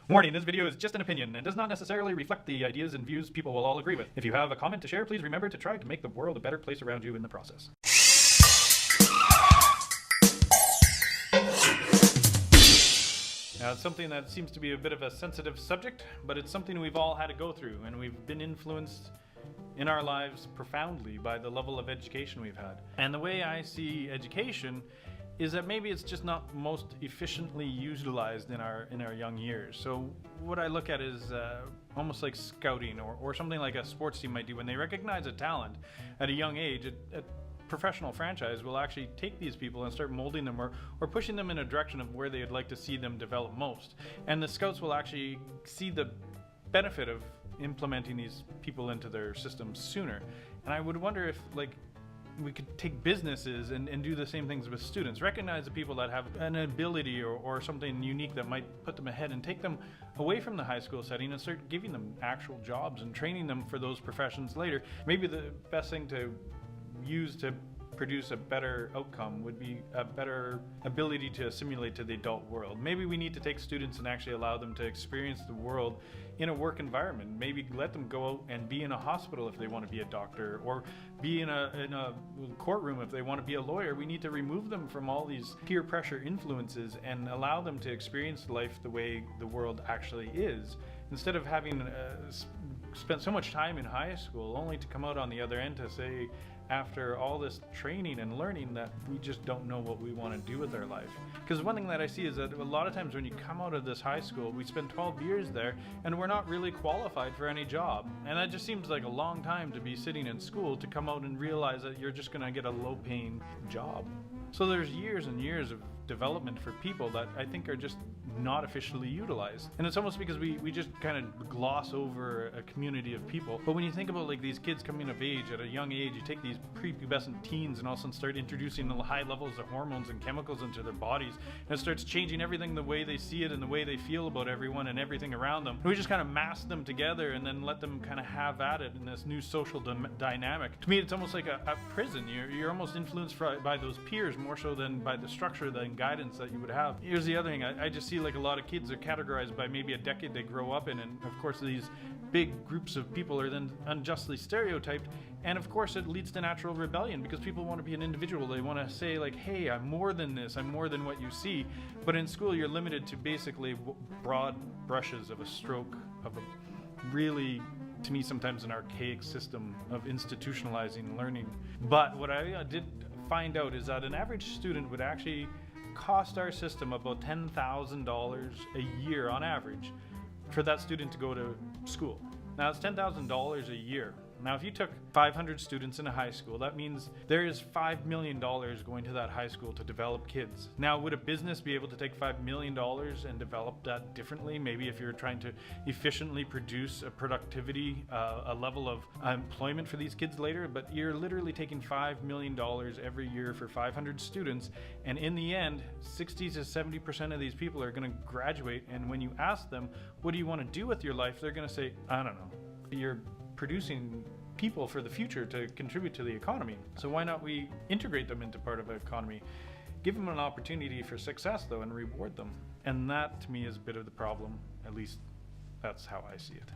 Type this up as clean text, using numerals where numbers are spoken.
Warning, this video is just an opinion and does not necessarily reflect the ideas and views people will all agree with. If you have a comment to share, please remember to try to make the world a better place around you in the process. Now, it's something that seems to be a bit of a sensitive subject, but it's something we've all had to go through, and we've been influenced in our lives profoundly by the level of education we've had. And the way I see education is that maybe it's just not most efficiently utilized in our young years. So what I look at is almost like scouting or something like a sports team might do. When they recognize a talent at a young age, a professional franchise will actually take these people and start molding them or pushing them in a direction of where they'd like to see them develop most. And the scouts will actually see the benefit of implementing these people into their systems sooner. And I would wonder if, like, we could take businesses and do the same things with students. Recognize the people that have an ability or something unique that might put them ahead, and take them away from the high school setting and start giving them actual jobs and training them for those professions later. Maybe the best thing to use to produce a better outcome would be a better ability to assimilate to the adult world. Maybe we need to take students and actually allow them to experience the world in a work environment. Maybe let them go out and be in a hospital if they want to be a doctor, or be in a courtroom if they want to be a lawyer. We need to remove them from all these peer pressure influences and allow them to experience life the way the world actually is, instead of having spent so much time in high school only to come out on the other end to say, after all this training and learning, that we just don't know what we want to do with our life. Because one thing that I see is that a lot of times when you come out of this high school, we spend 12 years there and we're not really qualified for any job. And that just seems like a long time to be sitting in school to come out and realize that you're just going to get a low-paying job. So there's years and years of development for people that I think are just not officially utilized. And it's almost because we just kind of gloss over a community of people. But when you think about like these kids coming of age at a young age, you take these prepubescent teens and all of a sudden start introducing the high levels of hormones and chemicals into their bodies, and it starts changing everything, the way they see it and the way they feel about everyone and everything around them. And we just kind of mask them together and then let them kind of have at it in this new social dynamic. To me, it's almost like a prison. You're almost influenced by those peers more so than by the structure and guidance that you would have. Here's the other thing. I just see like a lot of kids are categorized by maybe a decade they grow up in, and of course these big groups of people are then unjustly stereotyped, and of course it leads to natural rebellion because people want to be an individual. They want to say like, hey, I'm more than this, I'm more than what you see. But in school you're limited to basically broad brushes of a stroke of a really, to me, sometimes an archaic system of institutionalizing learning. But what I did find out is that an average student would actually cost our system about $10,000 a year on average for that student to go to school. Now it's $10,000 a year. Now if you took 500 students in a high school, that means there is $5 million going to that high school to develop kids. Now would a business be able to take $5 million and develop that differently? Maybe if you're trying to efficiently produce a productivity, a level of employment for these kids later, but you're literally taking $5 million every year for 500 students, and in the end 60 to 70% of these people are going to graduate, and when you ask them, what do you want to do with your life, they're going to say, I don't know. You're producing people for the future to contribute to the economy. So why not we integrate them into part of the economy? Give them an opportunity for success though, and reward them. And that to me is a bit of the problem. At least that's how I see it.